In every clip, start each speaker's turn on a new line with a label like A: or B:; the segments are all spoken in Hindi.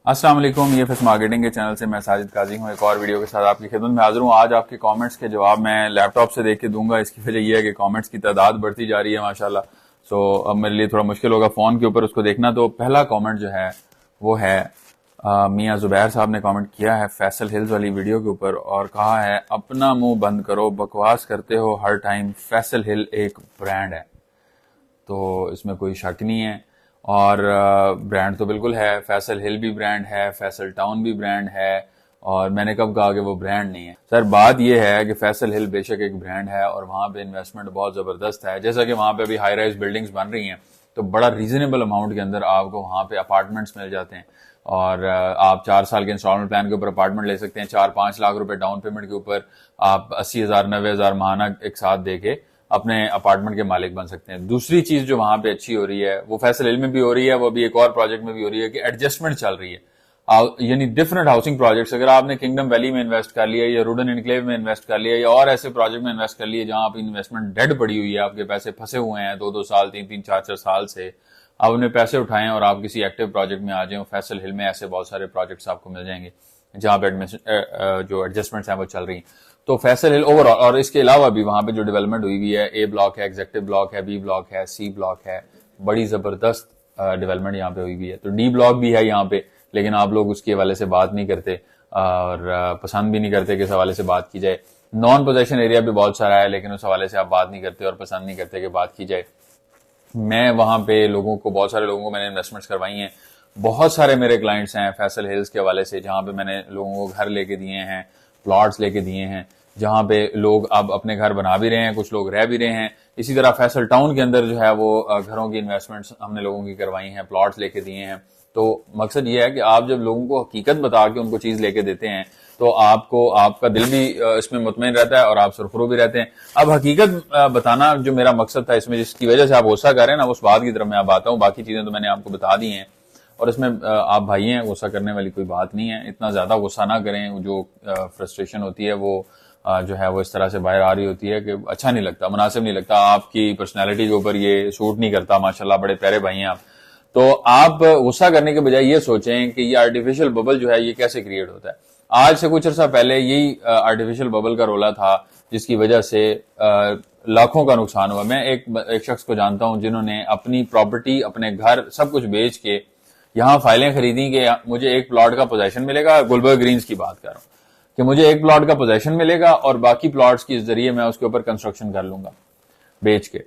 A: अस्सलाम वालेकुम, ये फिस मार्केटिंग के चैनल से मैं साजिद काजी हूँ। एक और वीडियो के साथ आपकी खिदमत में हाजिर हूँ। आज आपके कमेंट्स के जवाब मैं लैपटॉप से देख के दूंगा। इसकी वजह यह है कि कमेंट्स की तादाद बढ़ती जा रही है माशाल्लाह। सो अब मेरे लिए थोड़ा मुश्किल होगा फोन के ऊपर उसको देखना। तो पहला कमेंट जो है वो है मियां जुबैर साहब ने कमेंट किया है फैसल हिल्स वाली वीडियो के ऊपर और कहा है अपना मुंह बंद करो, बकवास करते हो हर टाइम, फैसल हिल एक ब्रांड है। तो इसमें कोई शक नहीं है। और ब्रांड तो बिल्कुल है, फैसल हिल भी ब्रांड है, फैसल टाउन भी ब्रांड है। और मैंने कब कहा कि वो ब्रांड नहीं है? सर बात यह है कि फैसल हिल बेशक एक ब्रांड है और वहां पे इन्वेस्टमेंट बहुत जबरदस्त है। जैसा कि वहां पे अभी हाई राइज बिल्डिंग्स बन रही हैं तो बड़ा रीजनेबल अमाउंट के अंदर आपको वहां पे अपार्टमेंट्स मिल जाते हैं और आप 4 साल के इंस्टॉलमेंट प्लान के ऊपर अपार्टमेंट ले सकते हैं। 4-5 लाख रुपए डाउन पेमेंट के ऊपर आप 80,000 90,000 महाना एक साथ देके अपने अपार्टमेंट के मालिक बन सकते हैं। दूसरी चीज जो वहां पे अच्छी हो रही है वो फैसल हिल में भी हो रही है, वो भी एक और प्रोजेक्ट में भी हो रही है कि एडजस्टमेंट चल रही है। यानी डिफरेंट हाउसिंग प्रोजेक्ट्स, अगर आपने किंगडम वैली में इन्वेस्ट कर लिया या रूडन इनक्लेव में इन्वेस्ट कर लिया या और ऐसे प्रोजेक्ट में इन्वेस्ट कर लिया जहां आप इन्वेस्टमेंट डेड पड़ी हुई है, आपके पैसे फंसे हुए हैं 2-2 साल 3-3 4-4 साल से, आप अपने पैसे उठाएं और आप किसी एक्टिव प्रोजेक्ट में आ जाए। फैसल हिल में ऐसे बहुत सारे प्रोजेक्ट्स आपको मिल जाएंगे जहां पे जो एडजस्टमेंट्स हैं वो चल रही हैं। तो फैसल हिल ओवरऑल, और इसके अलावा भी वहां पे जो डेवलपमेंट हुई है, ए ब्लॉक है, एग्जेक्टिव ब्लॉक है, बी ब्लॉक है, सी ब्लॉक है, बड़ी जबरदस्त डेवलपमेंट यहाँ पे हुई भी है। तो डी ब्लॉक भी है यहाँ पे, लेकिन आप लोग उसके हवाले से बात नहीं करते और पसंद भी नहीं करते कि इस हवाले से बात की जाए। नॉन पोजेशन एरिया भी बहुत सारा है, लेकिन उस हवाले से आप बात नहीं करते और पसंद नहीं करते कि बात की जाए। मैं वहां पे लोगों को, बहुत सारे लोगों को मैंने इन्वेस्टमेंट्स करवाई हैं। बहुत सारे मेरे क्लाइंट्स हैं फैसल हिल्स के हवाले से, जहां पे मैंने लोगों को घर लेके दिए हैं, प्लॉट्स लेके दिए हैं, जहां पे लोग अब अपने घर बना भी रहे हैं, कुछ लोग रह भी रहे हैं। इसी तरह फैसल टाउन के अंदर जो है वो घरों की इन्वेस्टमेंट्स हमने लोगों की करवाई हैं, प्लॉट्स लेके दिए हैं। तो मकसद ये है कि आप जब लोगों को हकीकत बता के उनको चीज लेके देते हैं तो आपको, आपका दिल भी इसमें मुतमईन रहता है और आप सुरखरू भी रहते हैं। अब हकीकत बताना जो मेरा मकसद था इसमें, जिसकी वजह से आप गुस्सा कर रहे हैं ना, उस बात की तरफ मैं आप आता हूँ। बाकी चीजें तो मैंने आपको बता दी हैं और इसमें आप भाई हैं, गुस्सा करने वाली कोई बात नहीं है। इतना ज्यादा गुस्सा ना करें, जो फ्रस्ट्रेशन होती है वो जो है वो इस तरह से बाहर आ रही होती है कि अच्छा नहीं लगता, मुनासिब नहीं लगता, आपकी पर्सनैलिटी के ऊपर ये सूट नहीं करता। माशाल्लाह बड़े प्यारे भाई हैं आप। तो आप गुस्सा करने के बजाय ये सोचें कि ये आर्टिफिशियल बबल जो है ये कैसे क्रिएट होता है। आज से कुछ अर्सा पहले यही आर्टिफिशियल बबल का रोला था जिसकी वजह से लाखों का नुकसान हुआ। मैं एक शख्स को जानता हूं जिन्होंने अपनी प्रॉपर्टी, अपने घर, सब कुछ बेच के यहाँ फाइलें खरीदी कि मुझे एक प्लॉट का पोजेशन मिलेगा। गुलबर्ग ग्रीन्स की बात कर रहा हूँ कि मुझे एक प्लॉट का पोजेशन मिलेगा और बाकी प्लॉट्स के जरिए मैं उसके ऊपर कंस्ट्रक्शन कर लूंगा बेच के।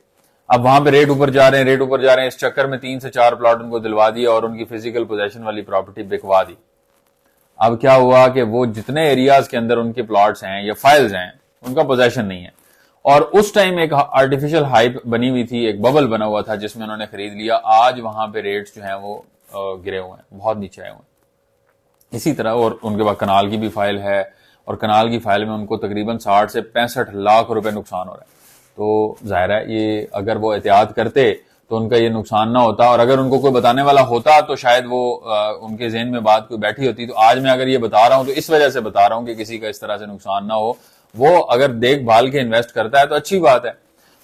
A: अब वहां पे रेट ऊपर जा रहे हैं, रेट ऊपर जा रहे हैं, इस चक्कर में 3 से 4 प्लॉट उनको दिलवा दिया और उनकी फिजिकल पोजेशन वाली प्रॉपर्टी बिकवा दी। अब क्या हुआ कि वो जितने एरियाज के अंदर उनके प्लॉट्स हैं या फाइल्स हैं, उनका पोजेशन नहीं है। और उस टाइम एक आर्टिफिशियल हाइप बनी हुई थी, एक बबल बना हुआ था जिसमें उन्होंने खरीद लिया। आज वहां पे रेट्स जो हैं वो गिरे हुए हैं, बहुत नीचे आए हुए हैं। इसी तरह और उनके पास कनाल की भी फाइल है और कनाल की फाइल में उनको तकरीबन 60 से 65 लाख रुपए नुकसान हो रहा है। तो जाहिर है ये अगर वो एहतियात करते तो उनका ये नुकसान ना होता, और अगर उनको कोई बताने वाला होता तो शायद वो उनके ज़हन में बात कोई बैठी होती। तो आज मैं अगर ये बता रहा हूं तो इस वजह से बता रहा हूं कि किसी का इस तरह से नुकसान ना हो। वो अगर देखभाल के इन्वेस्ट करता है तो अच्छी बात है।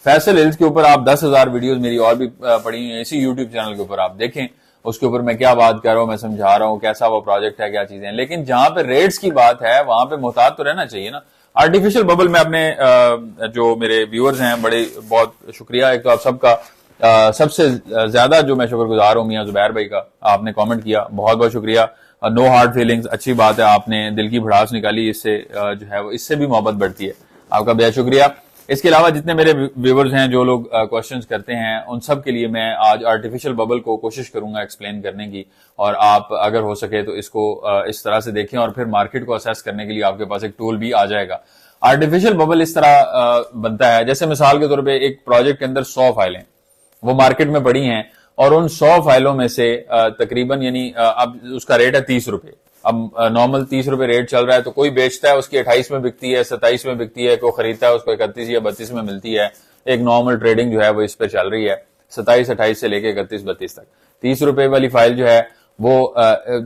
A: फैसल हिल्स के ऊपर आप 10,000 वीडियोस मेरी और भी पड़ी हैं इसी यूट्यूब चैनल के ऊपर, आप देखें। उसके ऊपर मैं क्या बात कर रहा हूं, मैं समझा रहा हूं कैसा वो प्रोजेक्ट है, क्या चीजें हैं। लेकिन जहां पे रेट्स की बात है वहां पे मोहतात तो रहना चाहिए ना। आर्टिफिशियल बबल में अपने जो मेरे व्यूअर्स हैं, बड़े बहुत शुक्रिया। एक तो आप सबका सबसे ज्यादा जो मैं शुक्रगुजार हूं मियां जुबैर भाई का, आपने कमेंट किया, बहुत बहुत शुक्रिया। नो हार्ड फीलिंग्स, अच्छी बात है, आपने दिल की भड़ास निकाली। इससे जो है वो इससे भी मोहब्बत बढ़ती है। आपका बेहद शुक्रिया। इसके अलावा जितने मेरे व्यूवर्स हैं, जो लोग क्वेश्चंस करते हैं, उन सब के लिए मैं आज आर्टिफिशियल बबल को कोशिश करूंगा एक्सप्लेन करने की। और आप अगर हो सके तो इसको इस तरह से देखें और फिर मार्केट को असेस करने के लिए आपके पास एक टूल भी आ जाएगा। आर्टिफिशियल बबल इस तरह बनता है, जैसे मिसाल के तौर पर एक प्रोजेक्ट के अंदर 100 फाइलें वो मार्केट में पड़ी हैं और उन 100 फाइलों में से तकरीबन, यानी अब उसका रेट है 30 रुपए। अब नॉर्मल 30 रुपए रेट चल रहा है तो कोई बेचता है उसकी 28 में बिकती है, 27 में बिकती है, कोई खरीदता है उसको 31 या 32 में मिलती है। एक नॉर्मल ट्रेडिंग जो है वो इस पर चल रही है 27-28 से लेके 31-32 तक। 30 रुपए वाली फाइल जो है वो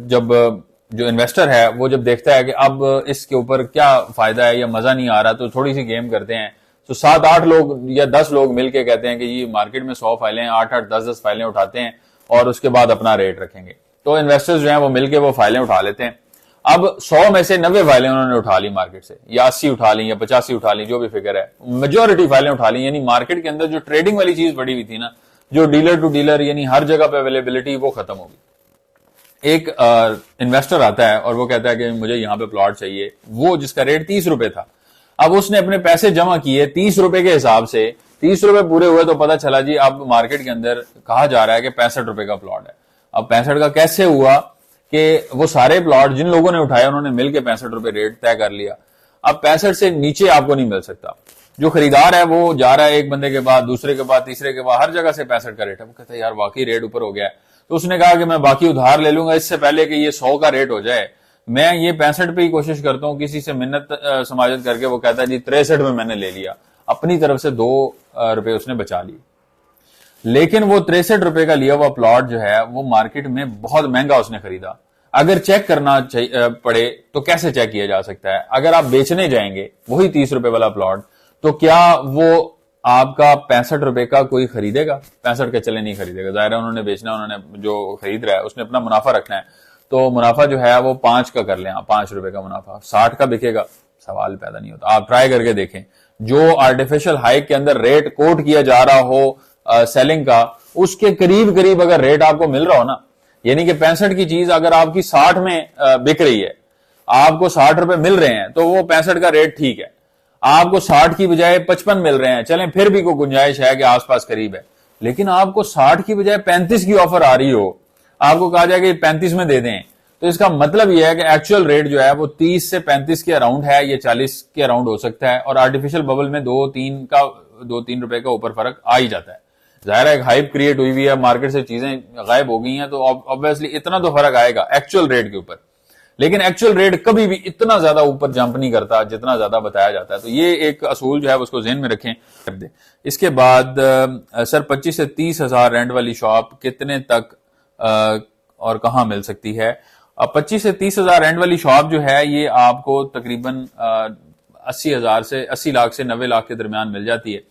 A: जब जो इन्वेस्टर है वो जब देखता है कि अब इसके ऊपर क्या फायदा है या मजा नहीं आ रहा, तो थोड़ी सी गेम करते हैं। तो 7-8 लोग या 10 लोग मिलके कहते हैं कि ये मार्केट में 100 फाइलें हैं, 8-8 10-10 फाइलें उठाते हैं और उसके बाद अपना रेट रखेंगे। तो इन्वेस्टर्स जो हैं वो मिलके वो फाइलें उठा लेते हैं। अब 100 में से 90 फाइलें उन्होंने उठा ली मार्केट से, या 80 उठा ली या 85 उठा ली, जो भी फिगर है, मेजॉरिटी फाइलें उठा ली। यानी मार्केट के अंदर जो ट्रेडिंग वाली चीज बढ़ी हुई थी ना, जो डीलर टू डीलर यानी हर जगह पे अवेलेबिलिटी, वो खत्म होगी। एक इन्वेस्टर आता है और वो कहता है कि मुझे यहां पे प्लॉट चाहिए, वो जिसका रेट 30 रुपए था, अब उसने अपने पैसे जमा किए 30 रुपए के हिसाब से, 30 रुपए पूरे हुए तो पता चला जी अब मार्केट के अंदर कहा जा रहा है कि 65 रुपए का प्लॉट है। अब 65 का कैसे हुआ कि वो सारे प्लॉट जिन लोगों ने उठाए उन्होंने मिलकर 65 रुपए रेट तय कर लिया। अब 65 से नीचे आपको नहीं मिल सकता। जो खरीदार है वो जा रहा है एक बंदे के बाद, दूसरे के बाद, तीसरे के बाद, हर जगह से 65 का रेट है। वो कहता है यार वाकई रेट ऊपर हो गया है। तो उसने कहा कि मैं बाकी उधार ले लूंगा, इससे पहले कि ये 100 का रेट हो जाए मैं ये 65 पे ही कोशिश करता हूं। किसी से मिन्नत समाजत करके वो कहता है जी 63 में मैंने ले लिया, अपनी तरफ से 2 रुपए उसने बचा लिए। लेकिन वो 63 रुपए का लिया हुआ प्लॉट जो है वो मार्केट में बहुत महंगा उसने खरीदा। अगर चेक करना पड़े तो कैसे चेक किया जा सकता है? अगर आप बेचने जाएंगे वही 30 रुपए वाला प्लॉट, तो क्या वो आपका 65 रुपए का कोई खरीदेगा? 65 के चले नहीं खरीदेगा। जाहिर है उन्होंने बेचना, उन्होंने जो खरीद रहा है उसने अपना मुनाफा रखना है, तो मुनाफा जो है वो 5 का कर लें, 5 रुपए का मुनाफा। 60 का बिकेगा? सवाल पैदा नहीं होता। आप ट्राई करके देखें, जो आर्टिफिशियल हाइक के अंदर रेट कोट किया जा रहा हो सेलिंग का, उसके करीब करीब अगर रेट आपको मिल रहा हो ना, यानी कि 65 की चीज अगर आपकी 60 में बिक रही है, आपको 60 रुपए मिल रहे हैं, तो वो 65 का रेट ठीक है। आपको 60 की बजाय 55 मिल रहे हैं, चलें फिर भी कोई गुंजाइश है कि आसपास करीब है। लेकिन आपको 60 की बजाय 35 की ऑफर आ रही हो, आपको कहा जाए कि 35 में दे दें, तो इसका मतलब यह है कि एक्चुअल रेट जो है वो 30 से 35 के अराउंड है, ये 40 के अराउंड हो सकता है। और आर्टिफिशियल बबल में 2-3 रुपए का ऊपर फर्क आ ही जाता है। जाहिर है हाइप क्रिएट हुई हुई है, मार्केट से चीजें गायब हो गई हैं, तो ऑब्वियसली इतना तो फर्क आएगा एक्चुअल रेट के ऊपर। लेकिन एक्चुअल रेट कभी भी इतना ज्यादा ऊपर जंप नहीं करता जितना ज्यादा बताया जाता है। तो ये एक असूल जो है उसको ज़हन में रखें। इसके बाद सर 25 से 30 हजार रेंट वाली शॉप कितने तक और कहां मिल सकती है? 25 से 30 हजार रेंट वाली शॉप जो है ये आपको तकरीबन 80 लाख से 90 लाख के दरमियान मिल जाती है।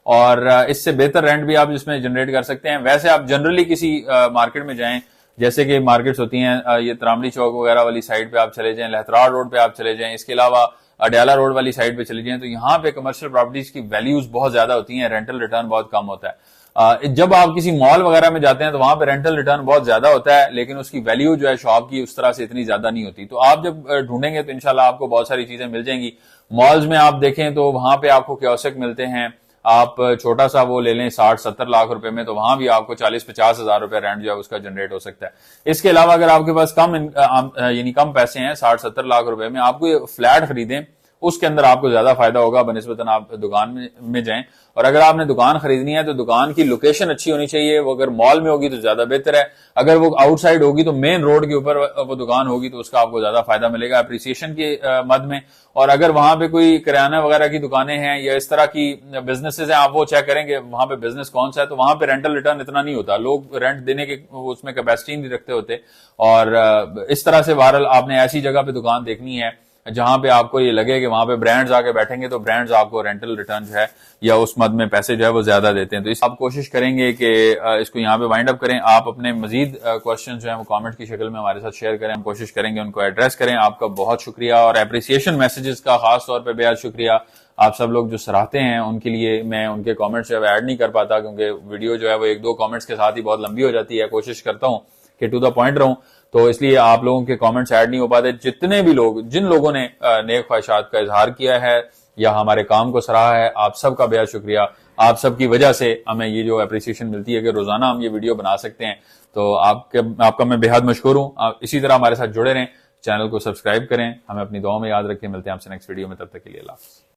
A: और इससे बेहतर रेंट भी आप इसमें जनरेट कर सकते हैं। वैसे आप जनरली किसी मार्केट में जाएं, जैसे कि मार्केट्स होती हैं ये त्रामली चौक वगैरह वाली साइड पे आप चले जाएं, लहतराड़ रोड पे आप चले जाएं, इसके अलावा अडयाला रोड वाली साइड पे चले जाएं, तो यहाँ पे कमर्शियल प्रॉपर्टीज की वैल्यूज बहुत ज्यादा होती हैं, रेंटल रिटर्न बहुत कम होता है। जब आप किसी मॉल वगैरह में जाते हैं तो वहां पे रेंटल रिटर्न बहुत ज्यादा होता है, लेकिन उसकी वैल्यू जो है शॉप की उस तरह से इतनी ज्यादा नहीं होती। तो आप जब ढूंढेंगे तो इंशाल्लाह आपको बहुत सारी चीजें मिल जाएंगी। मॉल्स में आप देखें तो वहां पे आपको कियोस्क मिलते हैं, आप छोटा सा वो ले लें 60-70 लाख रुपए में, तो वहां भी आपको 40-50 हजार रुपए रेंट जो है उसका जनरेट हो सकता है। इसके अलावा अगर आपके पास यानी कम पैसे हैं, 60-70 लाख रुपए में आपको ये फ्लैट खरीदें, उसके अंदर आपको ज्यादा फायदा होगा बनिस्बतन आप दुकान में जाएं। और अगर आपने दुकान खरीदनी है तो दुकान की लोकेशन अच्छी होनी चाहिए। वो अगर मॉल में होगी तो ज्यादा बेहतर है, अगर वो आउटसाइड होगी तो मेन रोड के ऊपर वो दुकान होगी तो उसका आपको ज्यादा फायदा मिलेगा अप्रिसिएशन के मद में। और अगर वहां पे कोई किराना वगैरह की दुकानें हैं या इस तरह की बिजनेसेस हैं, आप वो चेक करेंगे वहां पे बिजनेस कौन सा है, तो वहां पे रेंटल रिटर्न इतना नहीं होता, लोग रेंट देने के उसमें कैपेसिटी नहीं रखते होते। और इस तरह से बहरहाल आपने ऐसी जगह पे दुकान देखनी है जहां पे आपको ये लगे कि वहां पे ब्रांड्स आके बैठेंगे, तो ब्रांड्स आपको रेंटल रिटर्न जो है या उस मद में पैसे जो है वो ज्यादा देते हैं। तो इस आप कोशिश करेंगे कि इसको यहाँ पे वाइंड अप करें। आप अपने मजीद क्वेश्चन जो है वो कमेंट की शक्ल में हमारे साथ शेयर करें, हम कोशिश करेंगे उनको एड्रेस करें। आपका बहुत शुक्रिया और एप्रिसिएशन मैसेजेस का खास तौर पर बेहद शुक्रिया। आप सब लोग जो सराहते हैं उनके लिए मैं उनके कॉमेंट्स जो है ऐड नहीं कर पाता, क्योंकि वीडियो जो है वो 1-2 कॉमेंट्स के साथ ही बहुत लंबी हो जाती है। कोशिश करता हूँ कि टू द पॉइंट रहूं, तो इसलिए आप लोगों के कमेंट्स ऐड नहीं हो पाते। जितने भी लोग, जिन लोगों ने नेक ख्वाहिशात का इजहार किया है या हमारे काम को सराहा है, आप सबका बेहद शुक्रिया। आप सबकी वजह से हमें ये जो एप्रिसिएशन मिलती है कि रोजाना हम ये वीडियो बना सकते हैं, तो आपका मैं बेहद मशहूर हूं। आप इसी तरह हमारे साथ जुड़े रहें, चैनल को सब्सक्राइब करें, हमें अपनी दुआ में याद रखें। मिलते हैं आपसे नेक्स्ट वीडियो में, तब तक के लिए अल्लाह हाफ़िज़।